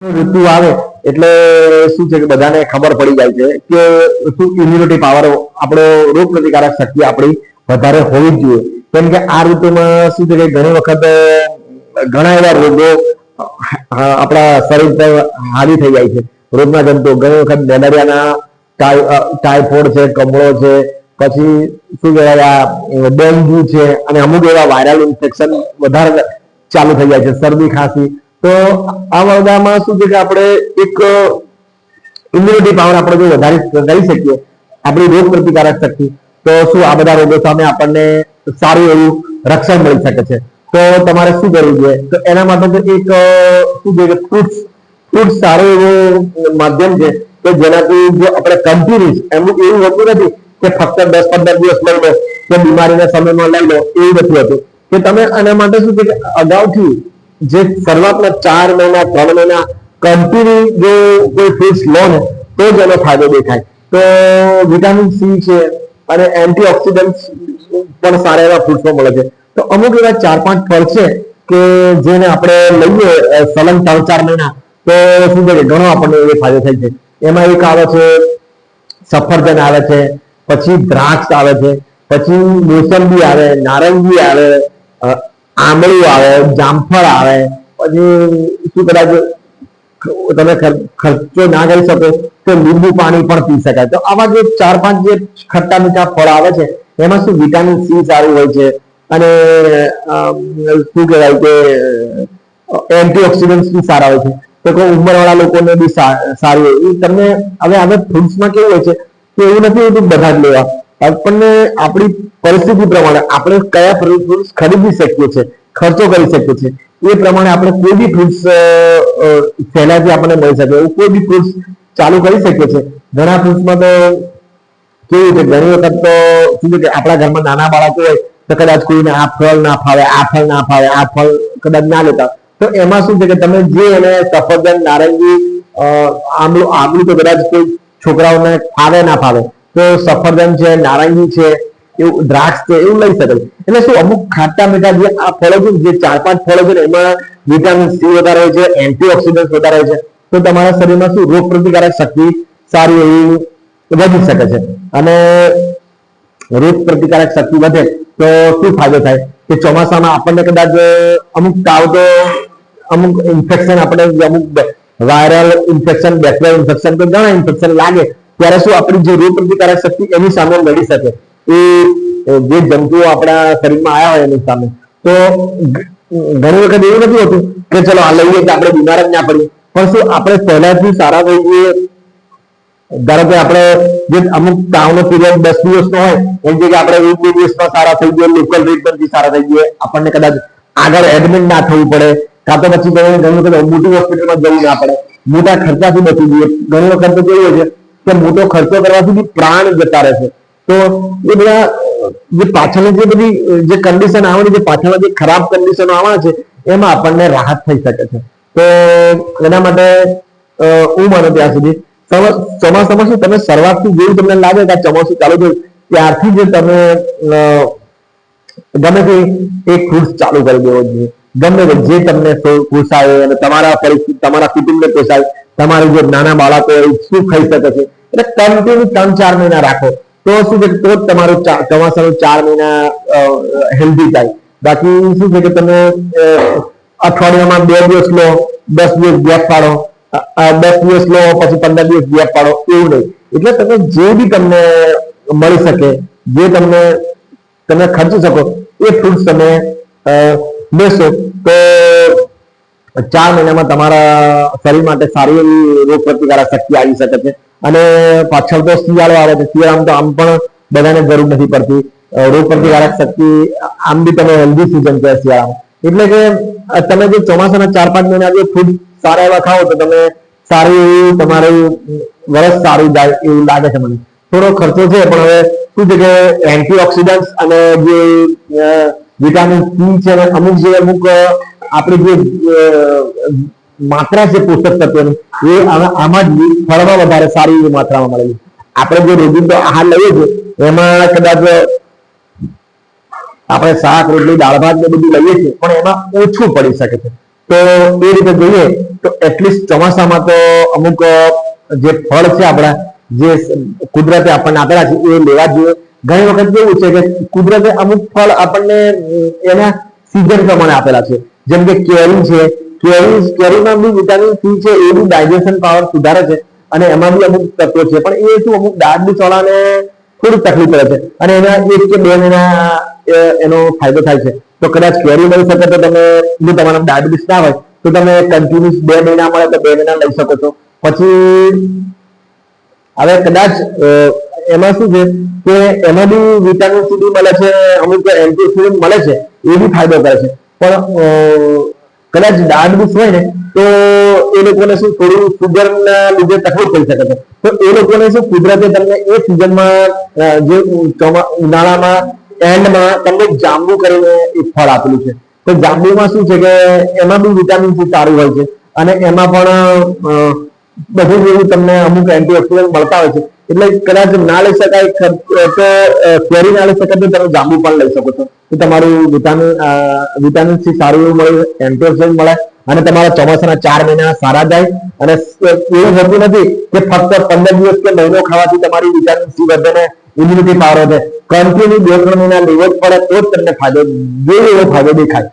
ઋતુ આવે એટલે શું છે કે બધાને ખબર પડી જાય છે કે શું ઇમ્યુનિટી પાવર આપણો રોગ પ્રતિકારક શક્તિ આપણી વધારે હોવી જ જોઈએ. કેમ કે આ ઋતુમાં શું છે કે ઘણી વખત ઘણા એવા રોગો આપણા શરીર પર હાવી થઈ જાય છે. રોગના જંતુ ઘણી વખત મેલેરિયાના ટાઇફોઇડ છે, કમળો છે, પછી શું કહેવાય ડેન્ગ્યુ છે અને અમુક એવા વાયરલ ઇન્ફેક્શન વધારે ચાલુ થઈ જાય છે, શરદી ખાંસી. તો આ બધામાં શું છે કે આપણે એક ઇમ્યુનિટી પાવર આપણે જો વધારી કરી શકીએ આપણી રોગ પ્રતિકારક શક્તિ, તો શું આ બધા રોગો સામે આપણને સારું એવું રક્ષણ મળી શકે છે. તો તમારે શું કરવું જોઈએ? તો એના માટે તો એક શું છે કે ફ્રૂટ્સ સારું એવું માધ્યમ છે કે જેનાથી જો આપણે કન્ટિન્યુઅસ એમનું એવું હોતું નથી કે ફક્ત 10-15 દિવસ લઈ લો કે બીમારીના સમયમાં લઈ લો, એવું નથી હોતું કે તમે આના માટે શું છે કે અગાઉથી જે શરૂઆતના 4 મહિના 3 મહિના કન્ટિન્યુ જો કોઈ ફ્રૂટ્સ લો ને તો જ એનો ફાયદો દેખાય. તો વિટામિન સી છે અને એન્ટીઓક્સિડન્ટ પણ સારા એવા ફ્રૂટ્સમાં મળે છે. તો અમુક એવા 4-5 ફળ છે કે જેને આપણે લઈએ સલંગ 3-4 મહિના તો શું છે કે ઘણો આપણને એ ફાયદો થાય છે. એમાં એક આવે છે સફરજન આવે છે, પછી દ્રાક્ષ આવે છે, પછી મોસંબી આવે, નારંગી આવે, આંબળું આવે, જામફળ આવે, પછી શું કદાચ તમે ખર્ચો ના કરી શકો તો લીંબુ પાણી પણ પી શકાય. તો આવા જે 4-5 જે ખટ્ટા મીઠા ફળ આવે છે એમાં શું વિટામિન સી સારું હોય છે અને શું કહેવાય કે એન્ટીઓક્સિડન્ટ બી સારા હોય છે. તો કોઈ ઉંમરવાળા લોકોને બી સારું હોય. એ તમને હવે ફ્રૂટ્સમાં કેવું હોય છે કે એવું નથી હોતું બધા જ લેવા, આપણને આપણી પરિસ્થિતિ પ્રમાણે આપણે કયા ફ્રૂટ્સ ખરીદી શકીએ છીએ, ખર્ચો કરી શકીએ છીએ, એ પ્રમાણે આપણે કોઈ બી ફ્રૂટ્સ સહેલાઈથી આપણને મળી શકે એવું કોઈ બી ફ્રૂટ્સ ચાલુ કરી શકીએ છીએ. ઘણા ફ્રૂટ્સમાં તો કેવું છે ઘણી વખત તો શું છે કે આપણા ઘરમાં નાના બાળકો હોય તો કદાચ કોઈને આ ફળ ના ફાવે, આ ફળ ના ફાવે, આ ફળ કદાચ ના લેતા, તો એમાં શું છે કે તમે જે એને સફરજન, નારંગી, આંબળું તો કદાચ કોઈ છોકરાઓને ફાવે ના ફાવે, તો સફરજન છે, નારંગી છે, એવું દ્રાક્ષ છે, એવું લઈ શકે. એટલે શું અમુક ખાટા મીઠા જે આ ફળો છે જે 4-5 ફળો છે ને એમાં વિટામિન સી વધારે હોય છે, એન્ટીઓક્સિડન્ટ વધારે હોય છે. તો તમારા શરીરમાં શું રોગ પ્રતિકારક શક્તિ સારી એવી વધી શકે છે. અને રોગ પ્રતિકારક શક્તિ વધે તો શું ફાયદો થાય કે ચોમાસામાં આપણને કદાચ અમુક તાવ તો અમુક ઇન્ફેક્શન આપણે અમુક વાયરલ ઇન્ફેક્શન, બેક્ટેરિયલ ઇન્ફેક્શન, તો ઘણા ઇન્ફેક્શન લાગે ત્યારે શું આપણી જે રોગ પ્રતિકારક શક્તિ એની સામે લડી શકે, એ જે જંતુઓ આપણા શરીરમાં આવ્યા હોય એની સામે. તો ઘણી વખત એવું નથી હોતું કે ચલો આ લઈએ કે આપણે બીમાર જ ના પડીએ, પણ શું આપણે પહેલાથી સારા થઈ જઈએ. ધારો કે આપણે જે અમુક તાવનો પીરિયડ 10 દિવસનો હોય એમ કે આપણે 1-2 દિવસમાં સારા થઈ જઈએ, લોકલ ટ્રીટમેન્ટથી સારા થઈ જઈએ, આપણને કદાચ આગળ એડમિટ ના થવું પડે, કાં તો પછી ઘણી વખત મોટી હોસ્પિટલમાં જવું ના પડે, મોટા ખર્ચાથી બચી જઈએ. ઘણી વખત તો કેવું છે કે મોટો ખર્ચો કરવાથી બી પ્રાણ જતા રહે છે. તો એ બધા જે પાછળની જે બધી જે કન્ડિશન આવવાની, જે પાછળના જે ખરાબ કન્ડિશનો આવવાના છે એમાં આપણને રાહત થઈ શકે છે. તો એના માટે હું માનું ત્યાં સુધી ચોમાસામાં શું તમે શરૂઆતથી જેવું તમને લાગે કે આ ચોમાસું ચાલુ થયું ત્યારથી જ તમે ગમે તે એક ફ્રૂટ્સ ચાલુ કરી દેવો જોઈએ. ગમે તે જે તમને પોસાય અને તમારા પરિસ્થિતિ, તમારા કુટુંબને પોસાય, તમારી જે નાના બાળકો હોય શું ખાઈ શકે છે, એટલે કન્ટિન્યુ 3-4 મહિના રાખો તો શું છે તો જ તમારું ચોમાસાનું 4 મહિના હેલ્ધી થાય. બાકી શું છે કે તમે અઠવાડિયામાં 2 દિવસ લો, 10 દિવસ ગેપ પાડો, 10 દિવસ લો પછી 15 દિવસ ગેપ પાડો, એવું નહીં. એટલે તમે જે બી તમને મળી શકે, જે તમે ખર્ચી શકો એ ફ્રૂટ્સ તમે લેશો તો 4 મહિનામાં તમારા શરીર માટે સારી એવી રોગ પ્રતિકારક શક્તિ આવી શકે છે. અને પાછળ તો શિયાળો આવે છે, શિયાળામાં તો આમ પણ બધાને જરૂર નથી પડતી રોગ પ્રતિકારક શક્તિ, આમ બી તમે હેલ્ધી સિઝન છે શિયાળામાં. એટલે કે તમે જે ચોમાસાના 4-5 મહિના જે ફૂડ સારા એવા ખાઓ તો તમે સારું એવું તમારું વર્ષ સારું જાય એવું લાગે છે મને. થોડો ખર્ચો છે પણ હવે શું છે કે એન્ટીઓક્સિડન્ટ અને જે વિટામિન સી છે અને અમુક આપણી જે માત્રા છે પોષક તત્વોની એ આમાં જ ફળમાં વધારે સારી એવી માત્રામાં મળે છે. આપણે જે રોજિંદો આહાર લઈએ છીએ એમાં કદાચ આપણે શાક, રોટલી, દાળ ભાત ને બધું લઈએ છીએ પણ એમાં ઓછું પડી શકે છે. તો એ રીતે જોઈએ તો એટલીસ્ટ ચોમાસામાં તો અમુક જે ફળ છે આપણા જે કુદરતે આપણને આપેલા છે એ લેવા જોઈએ. ઘણી વખત કેવું છે કે કુદરતે અમુક ફળ આપણને એના સીઝન પ્રમાણે આપેલા છે. જેમ કે કેરી છે, કેરીમાં બી વિટામિન સી છે, એ બી ડાયજેશન પાવર સુધારે છે અને એમાં બી અમુક તત્વો છે, પણ એ શું અમુક ડાયાબિટીસ વાળાને થોડી તકલીફ પડે છે અને એના 1 કે 2 મહિના એનો ફાયદો થાય છે. તો કદાચ કેરી મળી શકે તો તમે, જો તમારા ડાયાબિટીસ ના હોય તો તમે કન્ટિન્યુઅસ 2 મહિના મળે તો 2 મહિના લઈ શકો છો. પછી હવે કદાચ એમાં શું છે કે એમાં બી વિટામિન સી બી મળે છે, અમુક એન્ટીઓક્સિડન્ટ મળે છે, એ બી ફાયદો કરે છે. પણ કદાચ ડાયાબિટીસ હોય ને તો એ લોકોને શું થોડું સુગરના લીધે તકલીફ થઈ શકે છે. તો એ લોકોને શું કુદરતે તમને એ સિઝનમાં જે ઉનાળામાં એન્ડમાં તમને જાંબુ કરીને એક ફળ આપેલું છે. તો જાંબુમાં શું છે કે એમાં બી વિટામિન સી સારું હોય છે અને એમાં પણ બધું જેવું તમને અમુક એન્ટીઓક્સિડન્ટ મળતા હોય છે. એટલે કદાચ ના લઈ શકાય તો કેરી ના લઈ શકાય તો તમે જાંબુ પણ લઈ શકો છો. તો તમારું વિટામિન સી સારું એવું મળે, એન્ટીઓક્સિડન્ટ મળે અને તમારા ચોમાસાના 4 મહિના સારા જાય. અને એવું હોતું નથી કે ફક્ત 15 દિવસ કે મહિનો ખાવાથી તમારી વિટામિન સી વધે ને ઇમ્યુનિટી પાવર વધે. કન્ટિન્યુ 2-3 મહિના લેવો જ પડે તો જ તમને ફાયદો, એવો ફાયદો દેખાય.